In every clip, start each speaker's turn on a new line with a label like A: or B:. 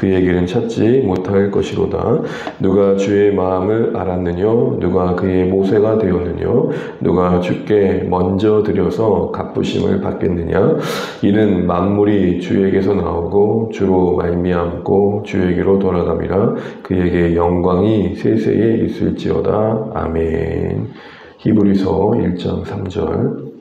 A: 그에게는 찾지 못할 것이로다. 누가 주의 마음을 알았느뇨? 누가 그의 모세가 되었느뇨? 누가 주께 먼저 드려서 갚으심을 받겠느냐? 이는 만물이 주에게서 나오고 주로 말미암고 주에게로 돌아감이라. 그에게 영광이 세세에 있을지어다. 아멘. 히브리서 1장 3절.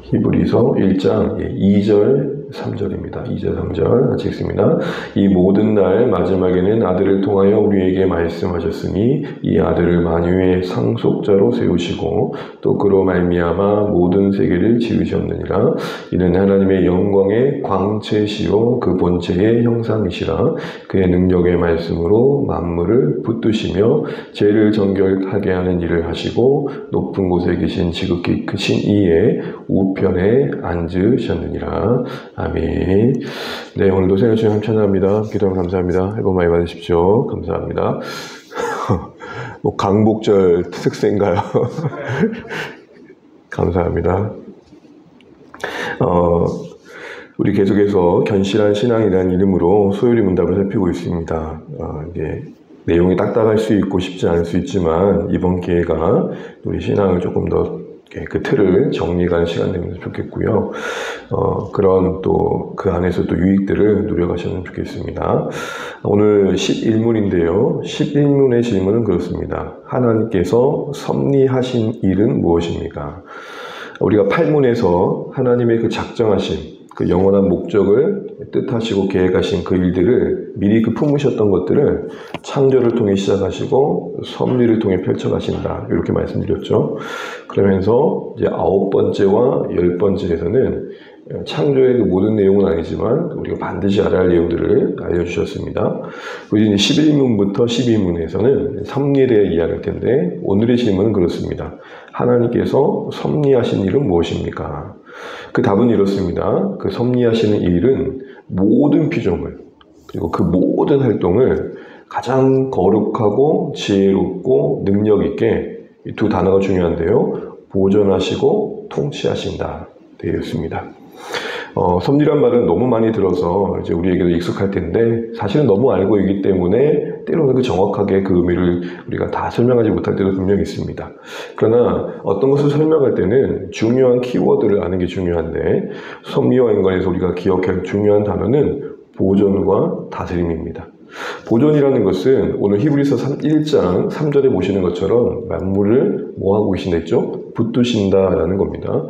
A: 히브리서 1장 2절 3절입니다. 2절 3절 같이 읽습니다. 이 모든 날 마지막에는 아들을 통하여 우리에게 말씀하셨으니 이 아들을 만유의 상속자로 세우시고 또 그로 말미암아 모든 세계를 지으셨느니라. 이는 하나님의 영광의 광채시요 그 본체의 형상이시라. 그의 능력의 말씀으로 만물을 붙드시며 죄를 정결하게 하는 일을 하시고 높은 곳에 계신 지극히 크신 이의 우편에 앉으셨느니라. 아멘. 네, 오늘도 생일 주님 찬양합니다. 기도하면 감사합니다. 앨범 많이 받으십시오. 감사합니다. 뭐 강복절 특색인가요? 감사합니다. 우리 계속해서 견실한 신앙이라는 이름으로 소요리 문답을 살피고 있습니다. 이게 내용이 딱딱할 수 있고 쉽지 않을 수 있지만 이번 기회가 우리 신앙을 조금 더 그 틀을 정리하는 시간 되면 좋겠고요. 그런 또 그 안에서 또 유익들을 누려가시면 좋겠습니다. 오늘 11문인데요. 11문의 질문은 그렇습니다. 하나님께서 섭리하신 일은 무엇입니까? 우리가 8문에서 하나님의 그 작정하심, 그 영원한 목적을 뜻하시고 계획하신 그 일들을 미리 그 품으셨던 것들을 창조를 통해 시작하시고 섭리를 통해 펼쳐가신다. 이렇게 말씀드렸죠. 그러면서 이제 9번째와 10번째에서는 창조의 그 모든 내용은 아니지만 우리가 반드시 알아야 할 내용들을 알려주셨습니다. 그리고 이제 11문부터 12문에서는 섭리에 대해 이야기할 텐데 오늘의 질문은 그렇습니다. 하나님께서 섭리하신 일은 무엇입니까? 그 답은 이렇습니다. 그 섭리하시는 일은 모든 피조물 그리고 그 모든 활동을 가장 거룩하고 지혜롭고 능력 있게 이 두 단어가 중요한데요. 보존하시고 통치하신다 되어 있습니다. 섭리란 말은 너무 많이 들어서 이제 우리에게도 익숙할 텐데 사실은 너무 알고 있기 때문에 때로는 그 정확하게 그 의미를 우리가 다 설명하지 못할 때도 분명히 있습니다. 그러나 어떤 것을 설명할 때는 중요한 키워드를 아는 게 중요한데 섭리와 연관해서 우리가 기억할 중요한 단어는 보존과 다스림입니다. 보존이라는 것은 오늘 히브리서 1장 3절에 보시는 것처럼 만물을 뭐하고 계신다 했죠? 붙드신다라는 겁니다.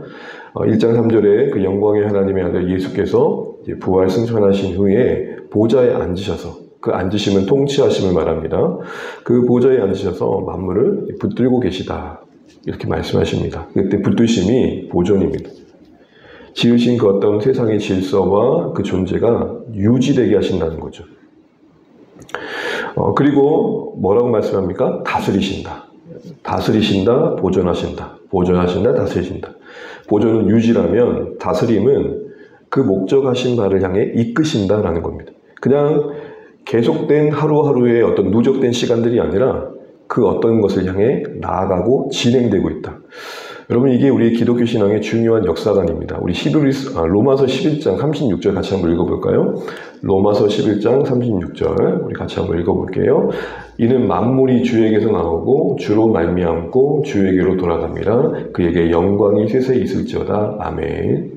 A: 1장 3절에 그 영광의 하나님의 아들 예수께서 부활 승천하신 후에 보좌에 앉으셔서 그 앉으심은 통치하심을 말합니다. 그 보좌에 앉으셔서 만물을 붙들고 계시다. 이렇게 말씀하십니다. 그때 붙드심이 보존입니다. 지으신 그 어떤 세상의 질서와 그 존재가 유지되게 하신다는 거죠. 그리고 뭐라고 말씀합니까? 다스리신다. 다스리신다, 보존하신다. 보존하신다, 다스리신다. 보존은 유지라면 다스림은 그 목적하신 바를 향해 이끄신다라는 겁니다. 그냥 계속된 하루하루의 어떤 누적된 시간들이 아니라 그 어떤 것을 향해 나아가고 진행되고 있다. 여러분 이게 우리 기독교 신앙의 중요한 역사관입니다. 우리 로마서 11장 36절 같이 한번 읽어볼까요? 로마서 11장 36절 우리 같이 한번 읽어볼게요. 이는 만물이 주에게서 나오고 주로 말미암고 주에게로 돌아갑니다. 그에게 영광이 세세에 있을지어다. 아멘.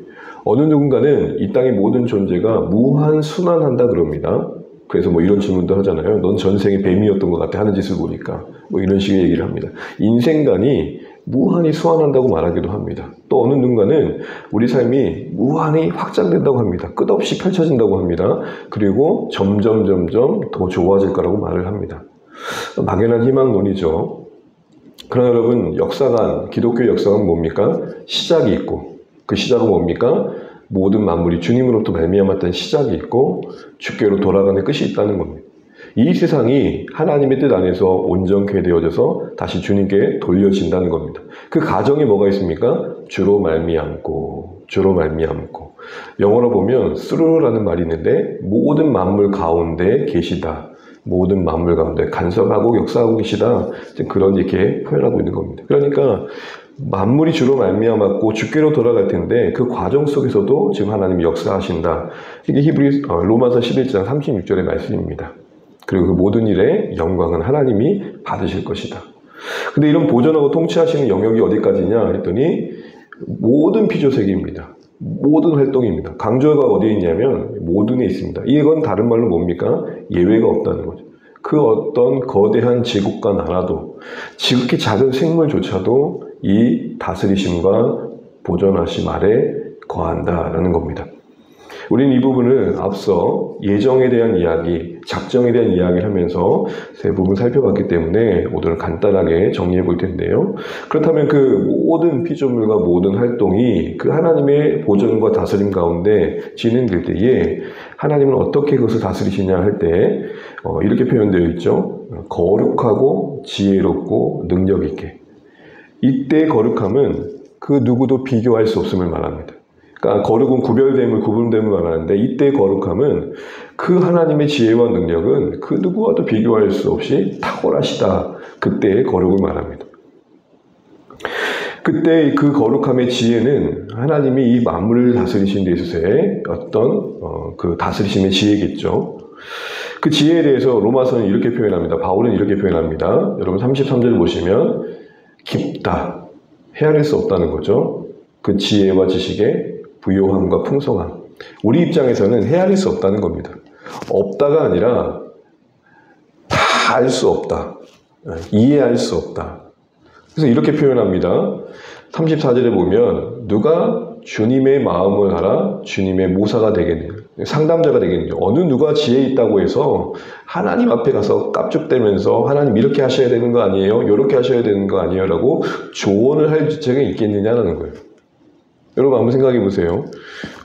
A: 어느 누군가는 이 땅의 모든 존재가 무한순환한다 그럽니다. 그래서 뭐 이런 질문도 하잖아요. 넌 전생에 뱀이었던 것 같아 하는 짓을 보니까 뭐 이런 식의 얘기를 합니다. 인생관이 무한히 수환한다고 말하기도 합니다. 또 어느 누군가는 우리 삶이 무한히 확장된다고 합니다. 끝없이 펼쳐진다고 합니다. 그리고 점점 더 좋아질 거라고 말을 합니다. 막연한 희망론이죠. 그러나 여러분 역사관, 기독교 역사관 뭡니까? 시작이 있고 그 시작은 뭡니까? 모든 만물이 주님으로부터 말미암았던 시작이 있고 주께로 돌아가는 끝이 있다는 겁니다. 이 세상이 하나님의 뜻 안에서 온전케 되어져서 다시 주님께 돌려진다는 겁니다. 그 과정에 뭐가 있습니까? 주로 말미암고 영어로 보면 through라는 말이 있는데 모든 만물 가운데 계시다. 모든 만물 가운데 간섭하고 역사하고 계시다. 그런 이렇게 표현하고 있는 겁니다. 그러니까 만물이 주로 말미암았고 주께로 돌아갈 텐데 그 과정 속에서도 지금 하나님이 역사하신다. 이게 로마서 11장 36절의 말씀입니다. 그리고 그 모든 일의 영광은 하나님이 받으실 것이다. 근데 이런 보존하고 통치하시는 영역이 어디까지냐 했더니 모든 피조세계입니다. 모든 활동입니다. 강조가 어디에 있냐면 모든에 있습니다. 이건 다른 말로 뭡니까? 예외가 없다는 거죠. 그 어떤 거대한 제국과 나라도 지극히 작은 생물조차도 이 다스리심과 보존하심 아래 거한다라는 겁니다. 우리는 이 부분을 앞서 예정에 대한 이야기, 작정에 대한 이야기를 하면서 세 부분 살펴봤기 때문에 오늘은 간단하게 정리해 볼 텐데요. 그렇다면 그 모든 피조물과 모든 활동이 그 하나님의 보존과 다스림 가운데 진행될 때에 하나님은 어떻게 그것을 다스리시냐 할 때 이렇게 표현되어 있죠. 거룩하고 지혜롭고 능력 있게. 이때 거룩함은 그 누구도 비교할 수 없음을 말합니다. 그러니까 거룩은 구별됨을 구분됨을 말하는데 이때 거룩함은 그 하나님의 지혜와 능력은 그 누구와도 비교할 수 없이 탁월하시다. 그때의 거룩을 말합니다. 그때 그 거룩함의 지혜는 하나님이 이 만물을 다스리신 데 있어서의 어떤 그 다스리심의 지혜겠죠. 그 지혜에 대해서 로마서는 이렇게 표현합니다. 바울은 이렇게 표현합니다. 여러분 33절 보시면 깊다. 헤아릴 수 없다는 거죠. 그 지혜와 지식의 부요함과 풍성함. 우리 입장에서는 헤아릴 수 없다는 겁니다. 없다가 아니라 다 알 수 없다. 이해할 수 없다. 그래서 이렇게 표현합니다. 34절에 보면 누가 주님의 마음을 알아 주님의 모사가 되겠느냐. 상담자가 되겠느냐. 어느 누가 지혜 있다고 해서 하나님 앞에 가서 깝죽대면서 하나님 이렇게 하셔야 되는 거 아니에요? 이렇게 하셔야 되는 거 아니에요? 라고 조언을 할 주체가 있겠느냐라는 거예요. 여러분 한번 생각해 보세요.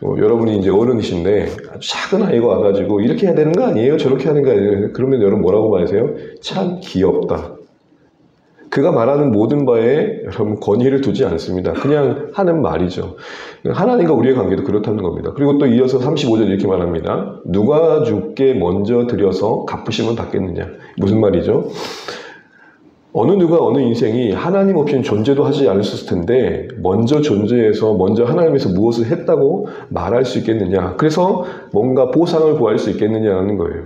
A: 여러분이 이제 어른이신데 아주 작은 아이가 와가지고 이렇게 해야 되는 거 아니에요? 저렇게 하는 거 아니에요? 그러면 여러분 뭐라고 말하세요? 참 귀엽다. 그가 말하는 모든 바에 여러분 권위를 두지 않습니다. 그냥 하는 말이죠. 하나님과 우리의 관계도 그렇다는 겁니다. 그리고 또 이어서 35절 이렇게 말합니다. 누가 주께 먼저 드려서 갚으시면 받겠느냐. 무슨 말이죠? 어느 누가 어느 인생이 하나님 없이는 존재도 하지 않았을 텐데 먼저 존재해서 먼저 하나님에서 무엇을 했다고 말할 수 있겠느냐. 그래서 뭔가 보상을 구할 수 있겠느냐는 거예요.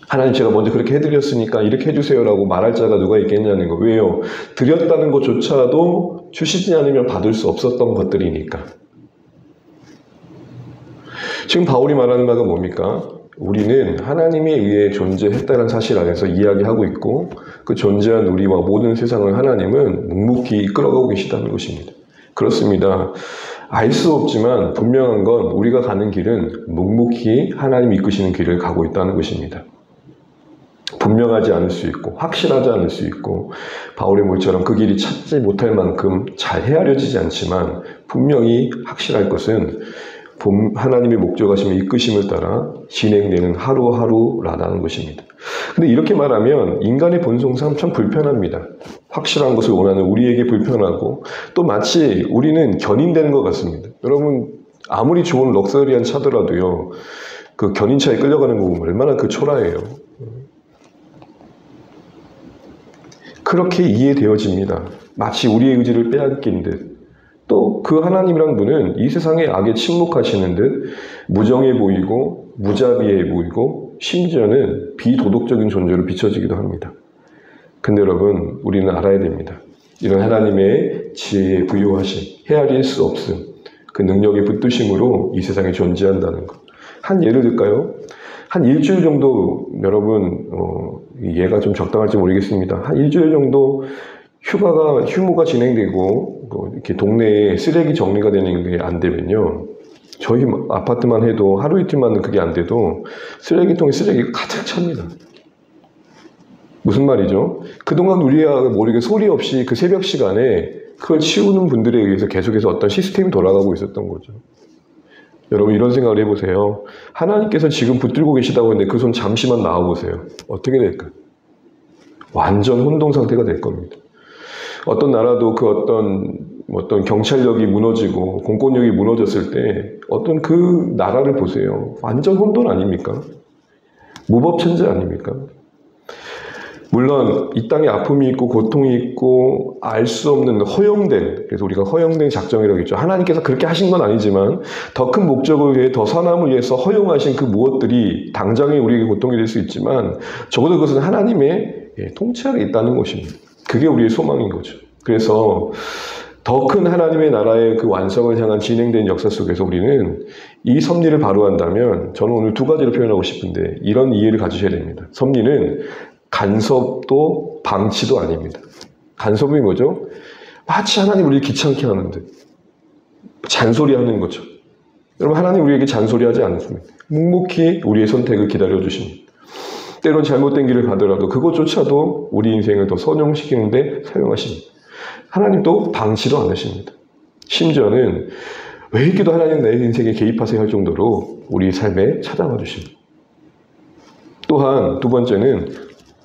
A: 하나님 제가 먼저 그렇게 해드렸으니까 이렇게 해주세요라고 말할 자가 누가 있겠냐는 거. 왜요? 드렸다는 것조차도 주시지 않으면 받을 수 없었던 것들이니까. 지금 바울이 말하는 바가 뭡니까? 우리는 하나님에 의해 존재했다는 사실 안에서 이야기하고 있고 그 존재한 우리와 모든 세상을 하나님은 묵묵히 이끌어가고 계시다는 것입니다. 그렇습니다. 알 수 없지만 분명한 건 우리가 가는 길은 묵묵히 하나님이 이끄시는 길을 가고 있다는 것입니다. 분명하지 않을 수 있고 확실하지 않을 수 있고 바울의 물처럼 그 길이 찾지 못할 만큼 잘 헤아려지지 않지만 분명히 확실할 것은 하나님의 목적하심의 이끄심을 따라 진행되는 하루하루라는 것입니다. 근데 이렇게 말하면 인간의 본성상 참 불편합니다. 확실한 것을 원하는 우리에게 불편하고 또 마치 우리는 견인되는 것 같습니다. 여러분 아무리 좋은 럭셔리한 차더라도요. 그 견인차에 끌려가는 거 보면 얼마나 그 초라해요. 그렇게 이해되어집니다. 마치 우리의 의지를 빼앗긴 듯. 또 그 하나님이란 분은 이 세상의 악에 침묵하시는 듯 무정해 보이고 무자비해 보이고 심지어는 비도덕적인 존재로 비춰지기도 합니다. 근데 여러분 우리는 알아야 됩니다. 이런 하나님의 지혜에 부요하심, 헤아릴 수 없음, 그 능력의 붙드심으로 이 세상에 존재한다는 것. 한 예를 들까요? 한 일주일 정도 여러분 얘가 좀 적당할지 모르겠습니다. 한 일주일 정도 휴무가 진행되고 이렇게 동네에 쓰레기 정리가 되는 게 안 되면요. 저희 아파트만 해도 하루 이틀만은 그게 안 돼도 쓰레기통에 쓰레기가 가득 찹니다. 무슨 말이죠? 그동안 우리가 모르게 소리 없이 그 새벽 시간에 그걸 치우는 분들에 의해서 계속해서 어떤 시스템이 돌아가고 있었던 거죠. 여러분 이런 생각을 해보세요. 하나님께서 지금 붙들고 계시다고 했는데 그 손 잠시만 나와보세요. 어떻게 될까요? 완전 혼동 상태가 될 겁니다. 어떤 나라도 그 어떤 경찰력이 무너지고 공권력이 무너졌을 때 어떤 그 나라를 보세요. 완전 혼돈 아닙니까? 무법천재 아닙니까? 물론 이 땅에 아픔이 있고 고통이 있고 알 수 없는 허용된, 그래서 우리가 허용된 작정이라고 했죠. 하나님께서 그렇게 하신 건 아니지만 더 큰 목적을 위해, 더 선함을 위해서 허용하신 그 무엇들이 당장에 우리에게 고통이 될 수 있지만 적어도 그것은 하나님의 통치 아래 있다는 것입니다. 그게 우리의 소망인 거죠. 그래서 더 큰 하나님의 나라의 그 완성을 향한 진행된 역사 속에서 우리는 이 섭리를 바로한다면, 저는 오늘 두 가지로 표현하고 싶은데 이런 이해를 가지셔야 됩니다. 섭리는 간섭도 방치도 아닙니다. 간섭이 뭐죠? 마치 하나님 우리를 귀찮게 하는데 잔소리하는 거죠. 여러분, 하나님 우리에게 잔소리하지 않습니다. 묵묵히 우리의 선택을 기다려주십니다. 때론 잘못된 길을 가더라도 그것조차도 우리 인생을 더 선용시키는 데 사용하십니다. 하나님도 방치도 않으십니다. 심지어는 왜 이렇게도 하나님 내 인생에 개입하세요 할 정도로 우리 삶에 찾아와 주십니다. 또한 두 번째는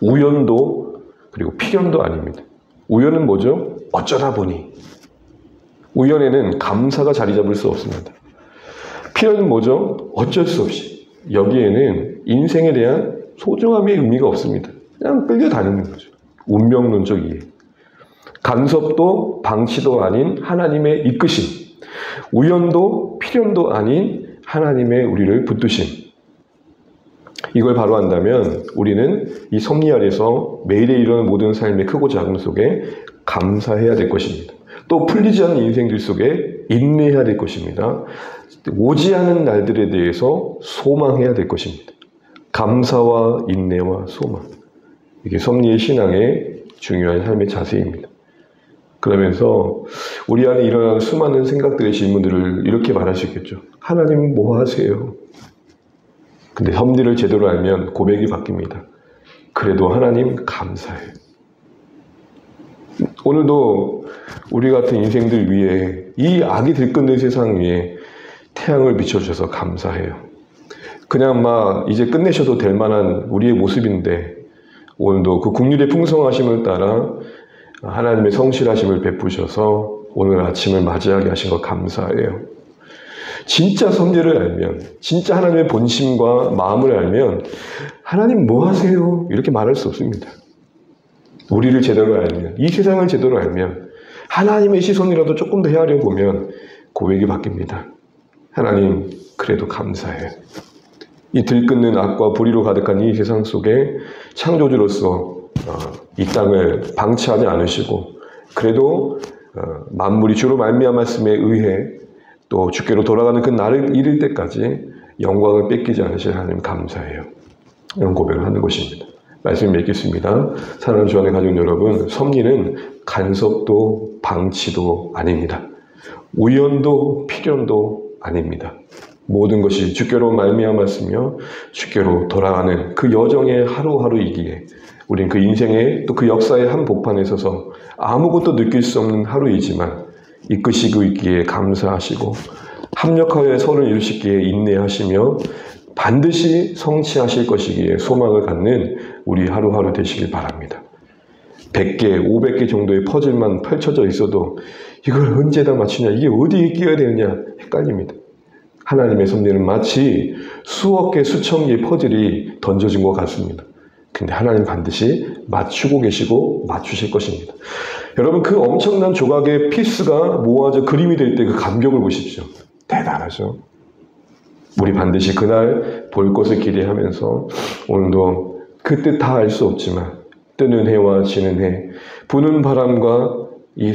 A: 우연도 그리고 필연도 아닙니다. 우연은 뭐죠? 어쩌다 보니. 우연에는 감사가 자리 잡을 수 없습니다. 필연은 뭐죠? 어쩔 수 없이. 여기에는 인생에 대한 소중함의 의미가 없습니다. 그냥 끌려다니는 거죠. 운명론적 이해. 간섭도 방치도 아닌 하나님의 이끄심. 우연도 필연도 아닌 하나님의 우리를 붙드심. 이걸 바로 한다면 우리는 이 섭리 아래서 매일에 일어나는 모든 삶의 크고 작은 속에 감사해야 될 것입니다. 또 풀리지 않는 인생들 속에 인내해야 될 것입니다. 오지 않은 날들에 대해서 소망해야 될 것입니다. 감사와 인내와 소망. 이게 섭리의 신앙의 중요한 삶의 자세입니다. 그러면서 우리 안에 일어나는 수많은 생각들의 질문들을 이렇게 말할 수 있겠죠. 하나님 뭐 하세요? 근데 섭리를 제대로 알면 고백이 바뀝니다. 그래도 하나님 감사해요. 오늘도 우리 같은 인생들 위해, 이 악이 들끓는 세상 위에 태양을 비춰주셔서 감사해요. 그냥 막 이제 끝내셔도 될 만한 우리의 모습인데 오늘도 그 국률의 풍성하심을 따라 하나님의 성실하심을 베푸셔서 오늘 아침을 맞이하게 하신 것 감사해요. 진짜 섭리를 알면, 진짜 하나님의 본심과 마음을 알면 하나님 뭐 하세요? 이렇게 말할 수 없습니다. 우리를 제대로 알면, 이 세상을 제대로 알면, 하나님의 시선이라도 조금 더 헤아려 보면 고백이 바뀝니다. 하나님 그래도 감사해요. 이 들끓는 악과 불의로 가득한 이 세상 속에 창조주로서 이 땅을 방치하지 않으시고 그래도 만물이 주로 말미암았음에 의해 또 주께로 돌아가는 그 날을 이를 때까지 영광을 뺏기지 않으실 하나님 감사해요. 이런 고백을 하는 것입니다. 말씀을 맺겠습니다. 사랑하는 주 안에 가족 여러분, 섭리는 간섭도 방치도 아닙니다. 우연도 필연도 아닙니다. 모든 것이 주께로 말미암았으며 주께로 돌아가는 그 여정의 하루하루이기에 우린 그 인생의 또 그 역사의 한 복판에 서서 아무것도 느낄 수 없는 하루이지만 이끄시고 있기에 감사하시고 합력하여 서로를 이루시기에 인내하시며 반드시 성취하실 것이기에 소망을 갖는 우리 하루하루 되시길 바랍니다. 100개, 500개 정도의 퍼즐만 펼쳐져 있어도 이걸 언제다 맞추냐, 이게 어디에 끼어야 되느냐 헷갈립니다. 하나님의 섭리는 마치 수억 개, 수천 개의 퍼즐이 던져진 것 같습니다. 근데 하나님 반드시 맞추고 계시고 맞추실 것입니다. 여러분, 그 엄청난 조각의 피스가 모아져 그림이 될 때 그 감격을 보십시오. 대단하죠? 우리 반드시 그날 볼 것을 기대하면서 오늘도 그 뜻 다 알 수 없지만 뜨는 해와 지는 해, 부는 바람과 이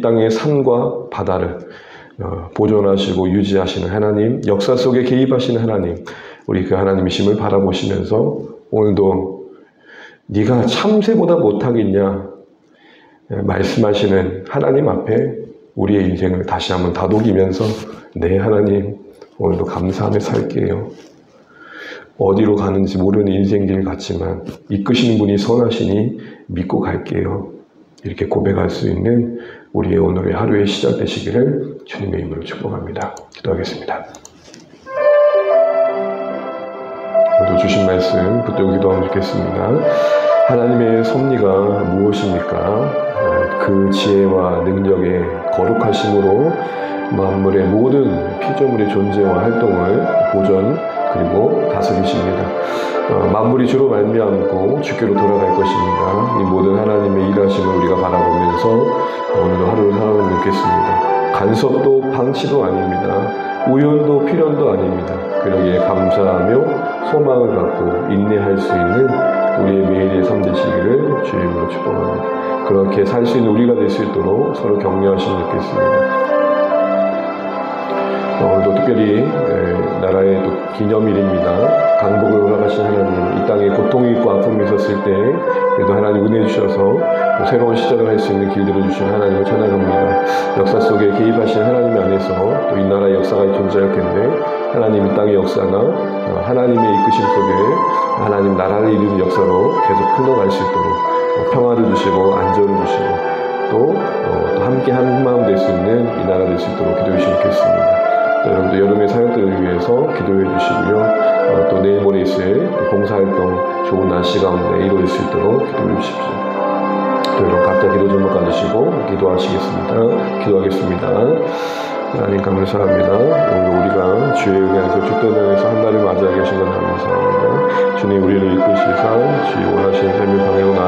A: 땅의 산과 바다를 보존하시고 유지하시는 하나님, 역사 속에 개입하시는 하나님, 우리 그 하나님이심을 바라보시면서 오늘도 네가 참새보다 못하겠냐 말씀하시는 하나님 앞에 우리의 인생을 다시 한번 다독이면서 네 하나님, 오늘도 감사하며 살게요. 어디로 가는지 모르는 인생길 같지만 이끄시는 분이 선하시니 믿고 갈게요. 이렇게 고백할 수 있는 우리의 오늘의 하루의 시작 되시기를 주님의 이름으로 축복합니다. 기도하겠습니다. 오늘도 주신 말씀 붙들고 기도하면 좋겠습니다. 하나님의 섭리가 무엇입니까? 그 지혜와 능력의 거룩하심으로 만물의 모든 피조물의 존재와 활동을 보존 그리고 다스리십니다. 만물이 주로 말미암고 주께로 돌아갈 것입니다. 이 모든 하나님의 일하심을 우리가 바라보면서 오늘도 하루를 살아가면 좋겠습니다. 간섭도 방치도 아닙니다. 우연도 필연도 아닙니다. 그러기에 감사하며 소망을 갖고 인내할 수 있는 우리의 매일의 삶 되시기를 주의 이름으로 축복합니다. 그렇게 살 수 있는 우리가 될 수 있도록 서로 격려하시면 좋겠습니다. 오늘도 특별히 나라의 또 기념일입니다. 강복을 허락하신 하나님, 이 땅에 고통이 있고 아픔이 있었을 때 그래도 하나님 은혜 주셔서 새로운 시작을 할 수 있는 길들을 주신 하나님을 찬양합니다. 역사 속에 개입하신 하나님 안에서 또 이 나라의 역사가 존재할 텐데 하나님 이 땅의 역사가 하나님의 이끄심 속에 하나님 나라를 이루는 역사로 계속 흘러갈 수 있도록 평화를 주시고 안전을 주시고 또 함께 한 마음 될 수 있는 이 나라 될 수 있도록 기도해 주시면 좋겠습니다. 여러분도 여름의 사역들을 위해서 기도해 주시고요. 또 내일 모레 있을 봉사활동 좋은 날씨 가운데 이루어질 수 있도록 기도해 주십시오. 또 여러분 각자 기도 제목 가지시고 기도하시겠습니다. 기도하겠습니다. 하나님 감사합니다. 오늘 우리가 주의 은혜에서 주떠나에서 한 날을 맞이하게 하신 것 감사합니다. 주님 우리를 이끄시사 주의 원하시는 삶을 방향으로